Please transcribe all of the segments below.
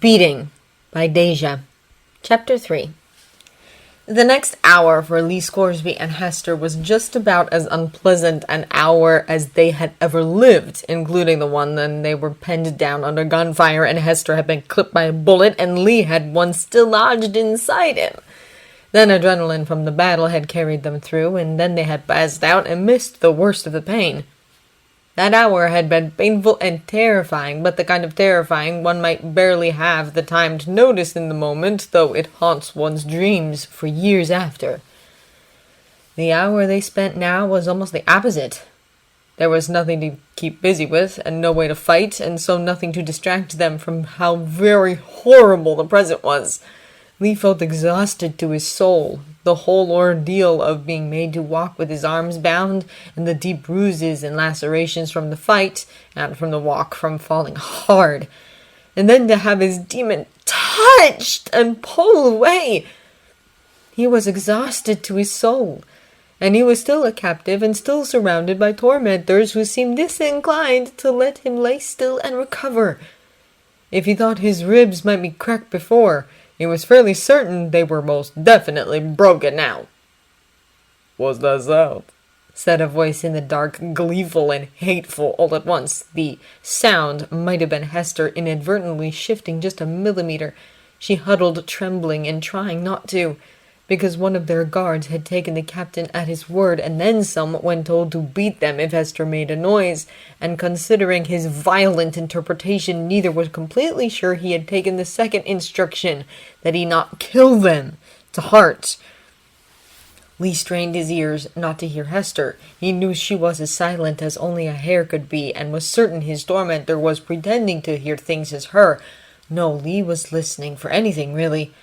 Beating by Deja. Chapter 3. The next hour for Lee Scoresby and Hester was just about as unpleasant an hour as they had ever lived, including the one when they were penned down under gunfire and Hester had been clipped by a bullet and Lee had one still lodged inside him. Then adrenaline from the battle had carried them through, and then they had passed out and missed the worst of the pain. That hour had been painful and terrifying, but the kind of terrifying one might barely have the time to notice in the moment, though it haunts one's dreams for years after. The hour they spent now was almost the opposite. There was nothing to keep busy with, and no way to fight, and so nothing to distract them from how very horrible the present was. Lee felt exhausted to his soul. The whole ordeal of being made to walk with his arms bound, and the deep bruises and lacerations from the fight, and from the walk from falling hard. And then to have his demon touched and pulled away. He was exhausted to his soul, and he was still a captive and still surrounded by tormentors who seemed disinclined to let him lay still and recover. If he thought his ribs might be cracked before, he was fairly certain they were most definitely broken now. "What's that sound?" said a voice in the dark, gleeful and hateful all at once. The sound might have been Hester inadvertently shifting just a millimeter. She huddled, trembling and trying not to, because one of their guards had taken the captain at his word and then some when told to beat them if Hester made a noise, and considering his violent interpretation, neither was completely sure he had taken the second instruction, that he not kill them, to heart. Lee strained his ears not to hear Hester. He knew she was as silent as only a hare could be, and was certain his tormentor was pretending to hear things as her. No, Lee was listening for anything, really.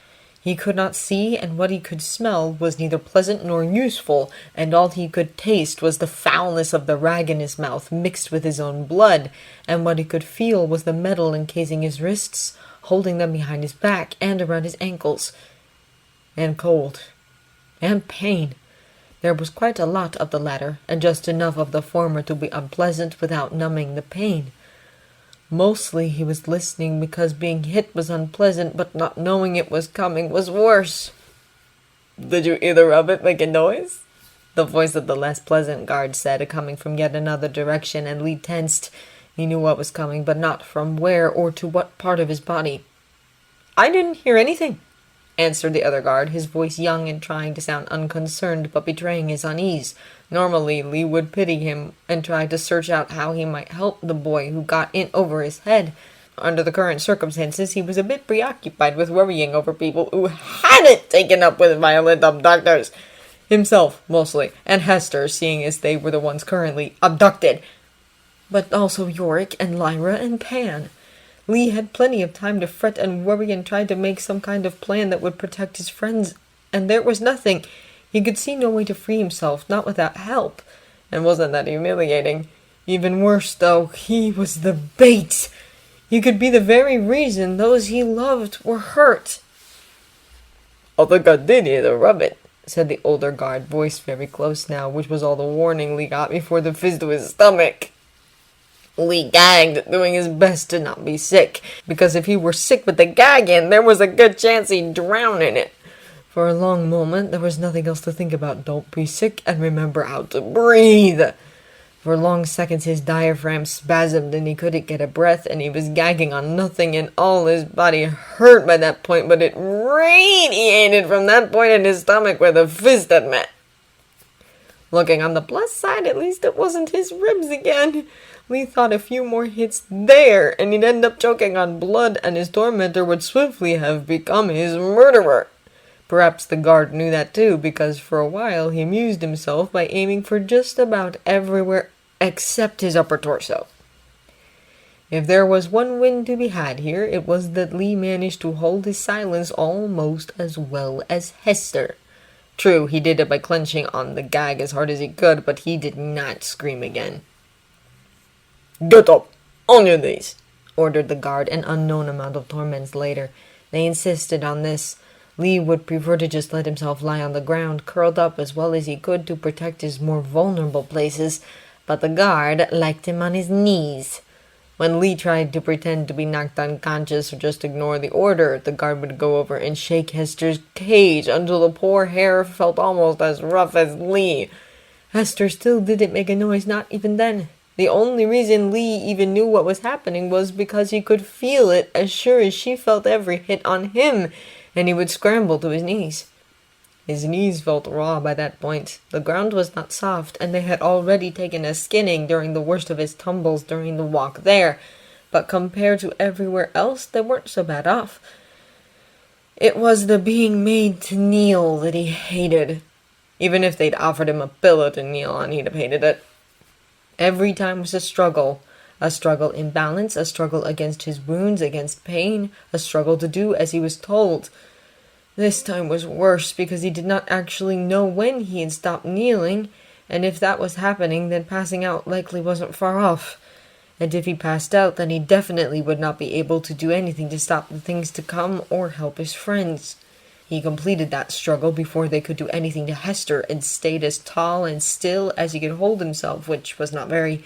He could not see, and what he could smell was neither pleasant nor useful, and all he could taste was the foulness of the rag in his mouth mixed with his own blood, and what he could feel was the metal encasing his wrists, holding them behind his back and around his ankles. And cold. And pain. There was quite a lot of the latter, and just enough of the former to be unpleasant without numbing the pain. Mostly he was listening because being hit was unpleasant, but not knowing it was coming was worse. "Did you either of it make a noise?" the voice of the less pleasant guard said, coming from yet another direction, and Lee tensed. He knew what was coming, but not from where or to what part of his body. "I didn't hear anything," answered the other guard, his voice young and trying to sound unconcerned, but betraying his unease. Normally, Lee would pity him and try to search out how he might help the boy who got in over his head. Under the current circumstances, he was a bit preoccupied with worrying over people who hadn't taken up with violent abductors. Himself, mostly, and Hester, seeing as they were the ones currently abducted. But also Iorek and Lyra and Pan. Lee had plenty of time to fret and worry and try to make some kind of plan that would protect his friends, and there was nothing. He could see no way to free himself, not without help. And wasn't that humiliating? Even worse, though, he was the bait. He could be the very reason those he loved were hurt. "I think I did either of it," said the older guard, voice very close now, which was all the warning Lee got before the fist to his stomach. Lee gagged, doing his best to not be sick, because if he were sick with the gag in, there was a good chance he'd drown in it. For a long moment, there was nothing else to think about. Don't be sick, and remember how to breathe. For long seconds, his diaphragm spasmed, and he couldn't get a breath, and he was gagging on nothing, and all his body hurt by that point, but it radiated from that point in his stomach where the fist had met. Looking on the plus side, at least it wasn't his ribs again. Lee thought a few more hits there, and he'd end up choking on blood, and his tormentor would swiftly have become his murderer. Perhaps the guard knew that too, because for a while he amused himself by aiming for just about everywhere except his upper torso. If there was one win to be had here, it was that Lee managed to hold his silence almost as well as Hester. True, he did it by clenching on the gag as hard as he could, but he did not scream again. "Get up! On your knees!" ordered the guard an unknown amount of torments later. They insisted on this. Lee would prefer to just let himself lie on the ground, curled up as well as he could to protect his more vulnerable places, but the guard liked him on his knees. When Lee tried to pretend to be knocked unconscious or just ignore the order, the guard would go over and shake Hester's cage until the poor hair felt almost as rough as Lee. Hester still didn't make a noise, not even then. The only reason Lee even knew what was happening was because he could feel it as sure as she felt every hit on him, and he would scramble to his knees. His knees felt raw by that point. The ground was not soft, and they had already taken a skinning during the worst of his tumbles during the walk there, but compared to everywhere else, they weren't so bad off. It was the being made to kneel that he hated. Even if they'd offered him a pillow to kneel on, he'd have hated it. Every time was a struggle in balance, a struggle against his wounds, against pain, a struggle to do as he was told. This time was worse because he did not actually know when he had stopped kneeling, and if that was happening, then passing out likely wasn't far off. And if he passed out, then he definitely would not be able to do anything to stop the things to come or help his friends. He completed that struggle before they could do anything to Hester and stayed as tall and still as he could hold himself, which was not very.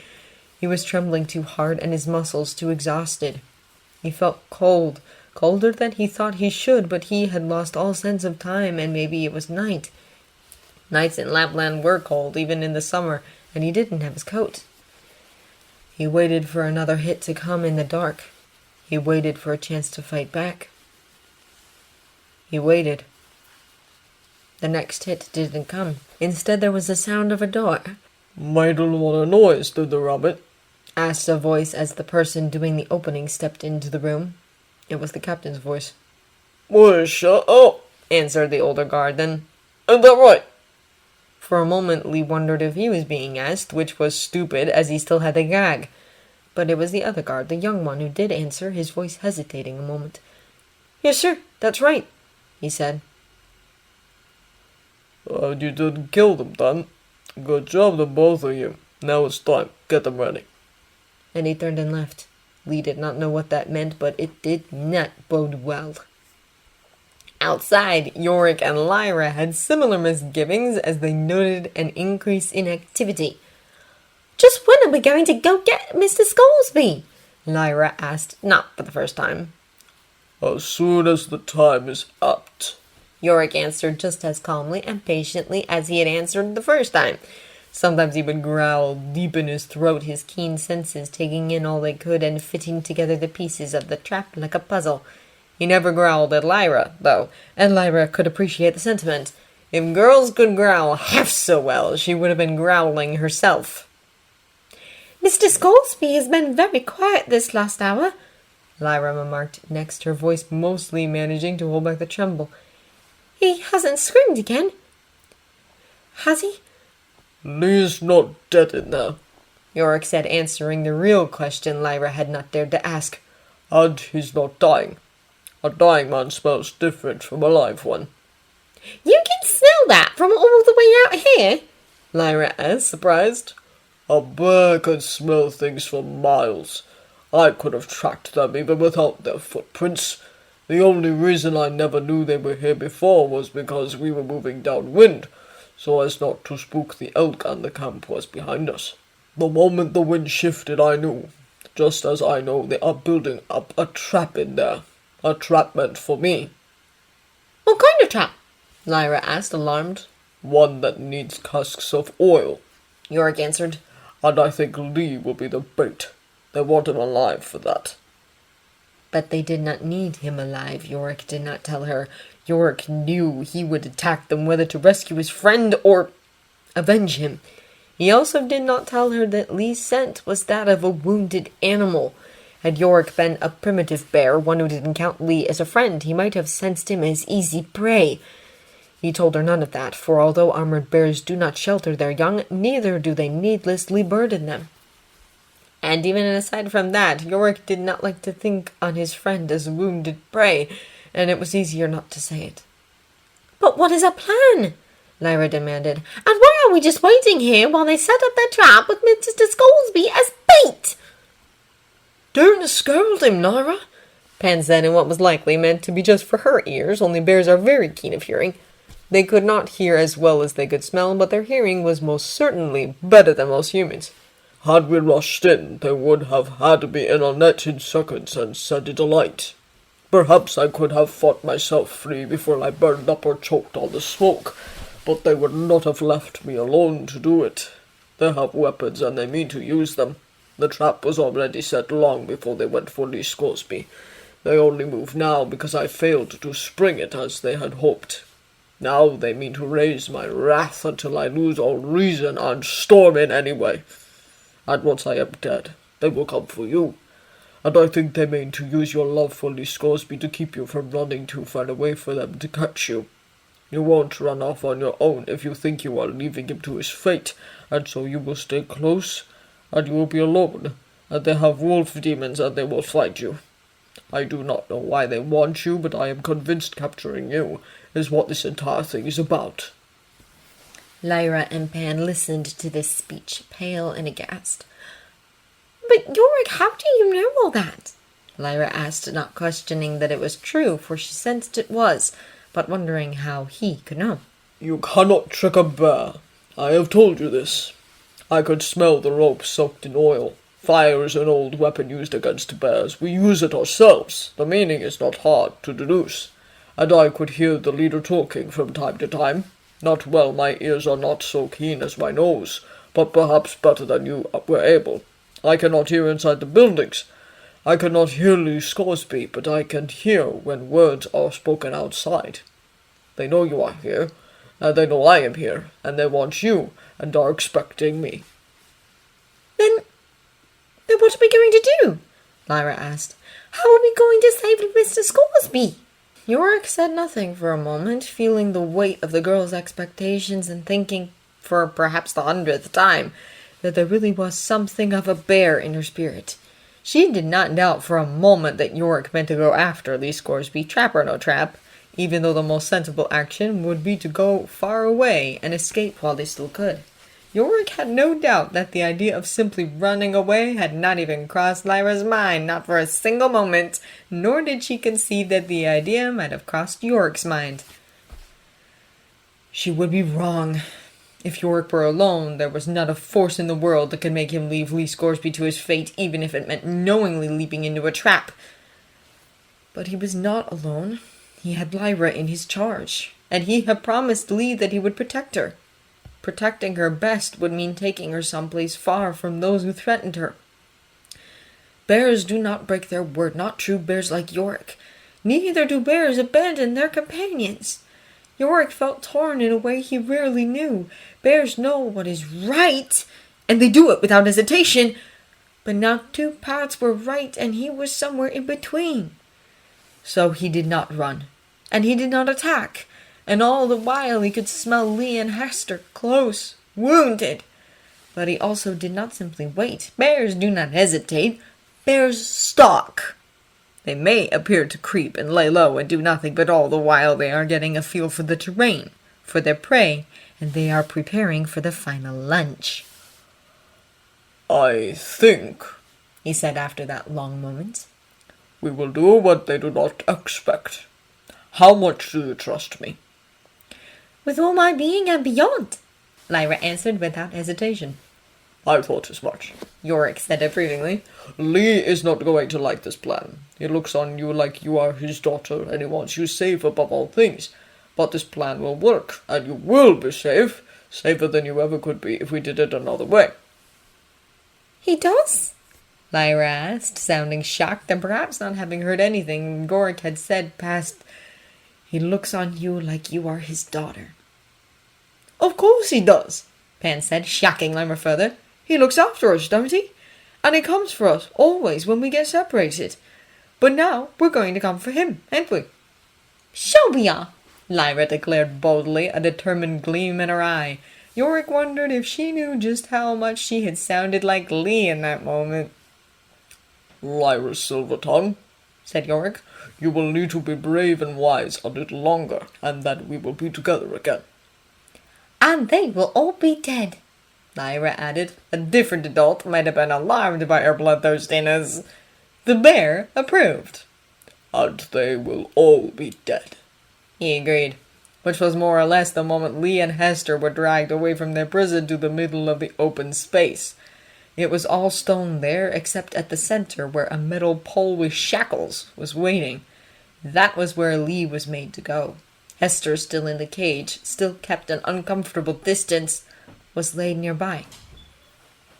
He was trembling too hard and his muscles too exhausted. He felt cold. Colder than he thought he should, but he had lost all sense of time, and maybe it was night. Nights in Lapland were cold, even in the summer, and he didn't have his coat. He waited for another hit to come in the dark. He waited for a chance to fight back. He waited. The next hit didn't come. Instead, there was the sound of a door. "Made a lot of noise, did the rabbit?" asked a voice as the person doing the opening stepped into the room. It was the captain's voice. "Well, shut up," answered the older guard, then, "Ain't that right?" For a moment, Lee wondered if he was being asked, which was stupid, as he still had the gag. But it was the other guard, the young one, who did answer, his voice hesitating a moment. "Yes, sir, that's right," he said. You didn't kill them, then. Good job to both of you. Now it's time. Get them ready." And he turned and left. Lee did not know what that meant, but it did not bode well. Outside, Iorek and Lyra had similar misgivings as they noted an increase in activity. "Just when are we going to go get Mr. Scoresby?" Lyra asked, not for the first time. "As soon as the time is apt," Iorek answered just as calmly and patiently as he had answered the first time. Sometimes he would growl deep in his throat, his keen senses taking in all they could and fitting together the pieces of the trap like a puzzle. He never growled at Lyra, though, and Lyra could appreciate the sentiment. If girls could growl half so well, she would have been growling herself. "Mr. Scoresby has been very quiet this last hour," Lyra remarked next, her voice mostly managing to hold back the tremble. "He hasn't screamed again, has he?" "Lee's not dead in there," Iorek said, answering the real question Lyra had not dared to ask. "And he's not dying. A dying man smells different from a live one." "You can smell that from all the way out here?" Lyra asked, surprised. "A bear can smell things for miles. I could have tracked them even without their footprints. The only reason I never knew they were here before was because we were moving downwind, so as not to spook the elk, and the camp was behind us. The moment the wind shifted, I knew. Just as I know they are building up a trap in there. A trap meant for me." "What kind of trap?" Lyra asked, alarmed. "One that needs casks of oil," Iorek answered. "And I think Lee will be the bait. They want him alive for that." But they did not need him alive, Iorek did not tell her. Iorek knew he would attack them, whether to rescue his friend or avenge him. He also did not tell her that Lee's scent was that of a wounded animal. Had Iorek been a primitive bear, one who didn't count Lee as a friend, he might have sensed him as easy prey. He told her none of that, for although armored bears do not shelter their young, neither do they needlessly burden them. And even aside from that, Iorek did not like to think on his friend as wounded prey, and it was easier not to say it. "But what is our plan?" Lyra demanded. "And why are we just waiting here while they set up their trap with Mr. Scoresby as bait?" "Don't scold him, Lyra," Pan said in what was likely meant to be just for her ears, only bears are very keen of hearing. They could not hear as well as they could smell, but their hearing was most certainly better than most humans. Had we rushed in, they would have had me in a net in seconds and set it alight. Perhaps I could have fought myself free before I burned up or choked on the smoke, but they would not have left me alone to do it. They have weapons and they mean to use them. The trap was already set long before they went for Lee Scoresby. They only move now because I failed to spring it as they had hoped. Now they mean to raise my wrath until I lose all reason and storm in anyway. And once I am dead, they will come for you. And I think they mean to use your love for Lee Scoresby to keep you from running too far away for them to catch you. You won't run off on your own if you think you are leaving him to his fate, and so you will stay close, and you will be alone, and they have wolf demons and they will fight you. I do not know why they want you, but I am convinced capturing you is what this entire thing is about. Lyra and Pan listened to this speech, pale and aghast. But Iorek, how do you know all that? Lyra asked, not questioning that it was true, for she sensed it was, but wondering how he could know. You cannot trick a bear. I have told you this. I could smell the rope soaked in oil. Fire is an old weapon used against bears. We use it ourselves. The meaning is not hard to deduce. And I could hear the leader talking from time to time. Not well, my ears are not so keen as my nose, but perhaps better than you were able. I cannot hear inside the buildings. I cannot hear Lee Scoresby, but I can hear when words are spoken outside. They know you are here, and they know I am here, and they want you, and are expecting me. Then what are we going to do? Lyra asked. How are we going to save Mr. Scoresby? Iorek said nothing for a moment, feeling the weight of the girl's expectations and thinking, for perhaps the 100th time, that there really was something of a bear in her spirit. She did not doubt for a moment that Iorek meant to go after Lee Scoresby, trap or no trap, even though the most sensible action would be to go far away and escape while they still could. Iorek had no doubt that the idea of simply running away had not even crossed Lyra's mind, not for a single moment, nor did she conceive that the idea might have crossed Iorek's mind. She would be wrong. If Iorek were alone, there was not a force in the world that could make him leave Lee Scoresby to his fate, even if it meant knowingly leaping into a trap. But he was not alone. He had Lyra in his charge, and he had promised Lee that he would protect her. Protecting her best would mean taking her someplace far from those who threatened her. Bears do not break their word, not true bears like Iorek. Neither do bears abandon their companions. Iorek felt torn in a way he rarely knew. Bears know what is right, and they do it without hesitation. But now two paths were right, and he was somewhere in between. So he did not run, and he did not attack. And all the while he could smell Lee and Hester close, wounded. But he also did not simply wait. Bears do not hesitate. Bears stalk. They may appear to creep and lay low and do nothing, but all the while they are getting a feel for the terrain, for their prey, and they are preparing for the final lunch. I think, he said after that long moment, we will do what they do not expect. How much do you trust me? With all my being and beyond, Lyra answered without hesitation. I thought as much, Iorek said approvingly. Lee is not going to like this plan. He looks on you like you are his daughter, and he wants you safe above all things. But this plan will work, and you will be safe, safer than you ever could be if we did it another way. He does? Lyra asked, sounding shocked and perhaps not having heard anything Iorek had said past, he looks on you like you are his daughter. Of course he does, Pan said, shocking Lyra further. He looks after us, don't he? And he comes for us, always, when we get separated. But now we're going to come for him, ain't we? Sure we are, Lyra declared boldly, a determined gleam in her eye. Iorek wondered if she knew just how much she had sounded like Lee in that moment. Lyra Silvertongue, said Iorek, you will need to be brave and wise a little longer, and then we will be together again. And they will all be dead, Lyra added. A different adult might have been alarmed by her bloodthirstiness. The bear approved. And they will all be dead, he agreed, which was more or less the moment Lee and Hester were dragged away from their prison to the middle of the open space. It was all stone there, except at the center, where a metal pole with shackles was waiting. That was where Lee was made to go. Hester, still in the cage, still kept an uncomfortable distance, was laid nearby.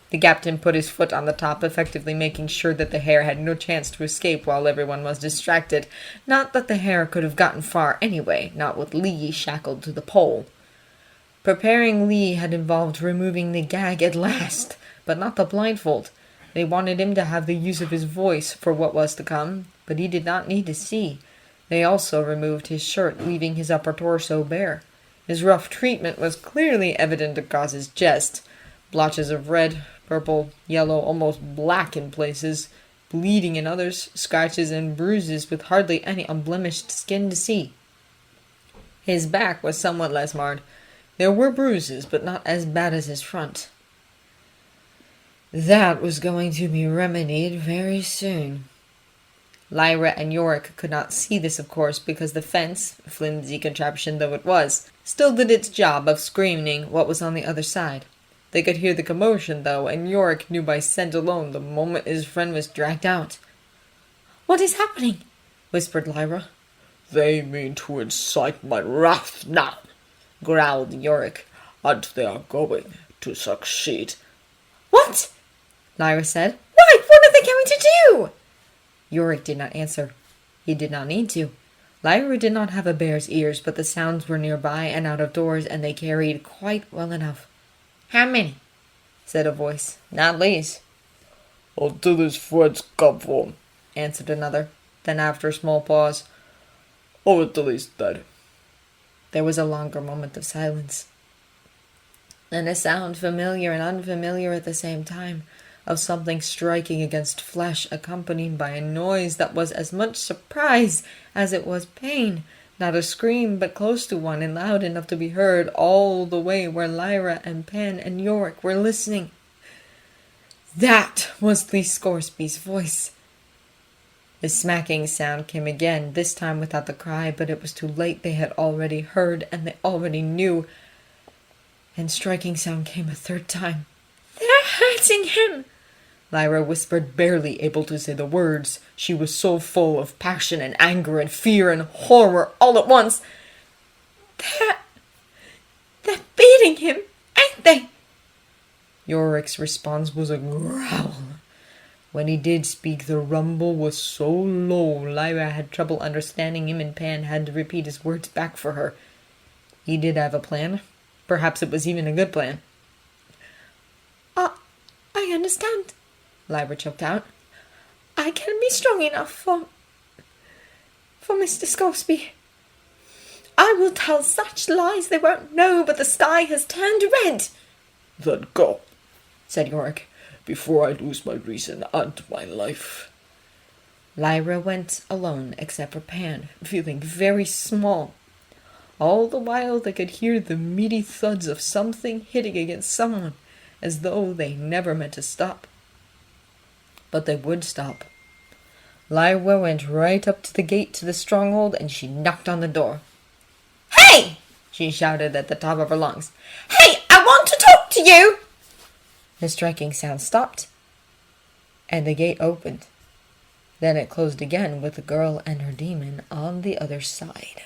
The captain put his foot on the top, effectively making sure that the hare had no chance to escape while everyone was distracted. Not that the hare could have gotten far anyway, not with Lee shackled to the pole. Preparing Lee had involved removing the gag at last, but not the blindfold. They wanted him to have the use of his voice for what was to come, but he did not need to see. They also removed his shirt, leaving his upper torso bare. His rough treatment was clearly evident across his chest. Blotches of red, purple, yellow, almost black in places, bleeding in others, scratches and bruises with hardly any unblemished skin to see. His back was somewhat less marred. There were bruises, but not as bad as his front. That was going to be remedied very soon. Lyra and Iorek could not see this, of course, because the fence, flimsy contraption though it was, still did its job of screening what was on the other side. They could hear the commotion, though, and Iorek knew by scent alone the moment his friend was dragged out. "What is happening?" whispered Lyra. They mean to incite my wrath now, growled Iorek, and they are going to succeed. "What?" Lyra said. "Why, what are they going to do?" Iorek did not answer. He did not need to. Lyra did not have a bear's ears, but the sounds were nearby and out of doors, and they carried quite well enough. "How many?" said a voice. "Not least," Until his friends come for him, answered another. Then after a small pause, or until he's dead. there was a longer moment of silence. And a sound familiar and unfamiliar at the same time, of something striking against flesh, accompanied by a noise that was as much surprise as it was pain. Not a scream, but close to one, and loud enough to be heard all the way where Lyra and Pan and Iorek were listening. That was Lee Scoresby's voice. The smacking sound came again, this time without the cry, but it was too late. They had already heard, and they already knew. And striking sound came a third time. "They're hurting him," Lyra whispered, barely able to say the words. She was so full of passion and anger and fear and horror all at once. They're beating him, ain't they?" Iorek's response was a growl. When he did speak, the rumble was so low, Lyra had trouble understanding him, and Pan had to repeat his words back for her. He did have a plan. Perhaps it was even a good plan. I understand," Lyra choked out. "I can be strong enough for Mr. Scoresby. I will tell such lies they won't know, but the sky has turned red." Then go, said Iorek, before I lose my reason and my life. Lyra went alone, except for Pan, feeling very small. All the while they could hear the meaty thuds of something hitting against someone, as though they never meant to stop. But they would stop. Lyra went right up to the gate to the stronghold, and she knocked on the door. "Hey!" she shouted at the top of her lungs. "Hey, I want to talk to you!" The striking sound stopped, and the gate opened. Then it closed again with the girl and her demon on the other side.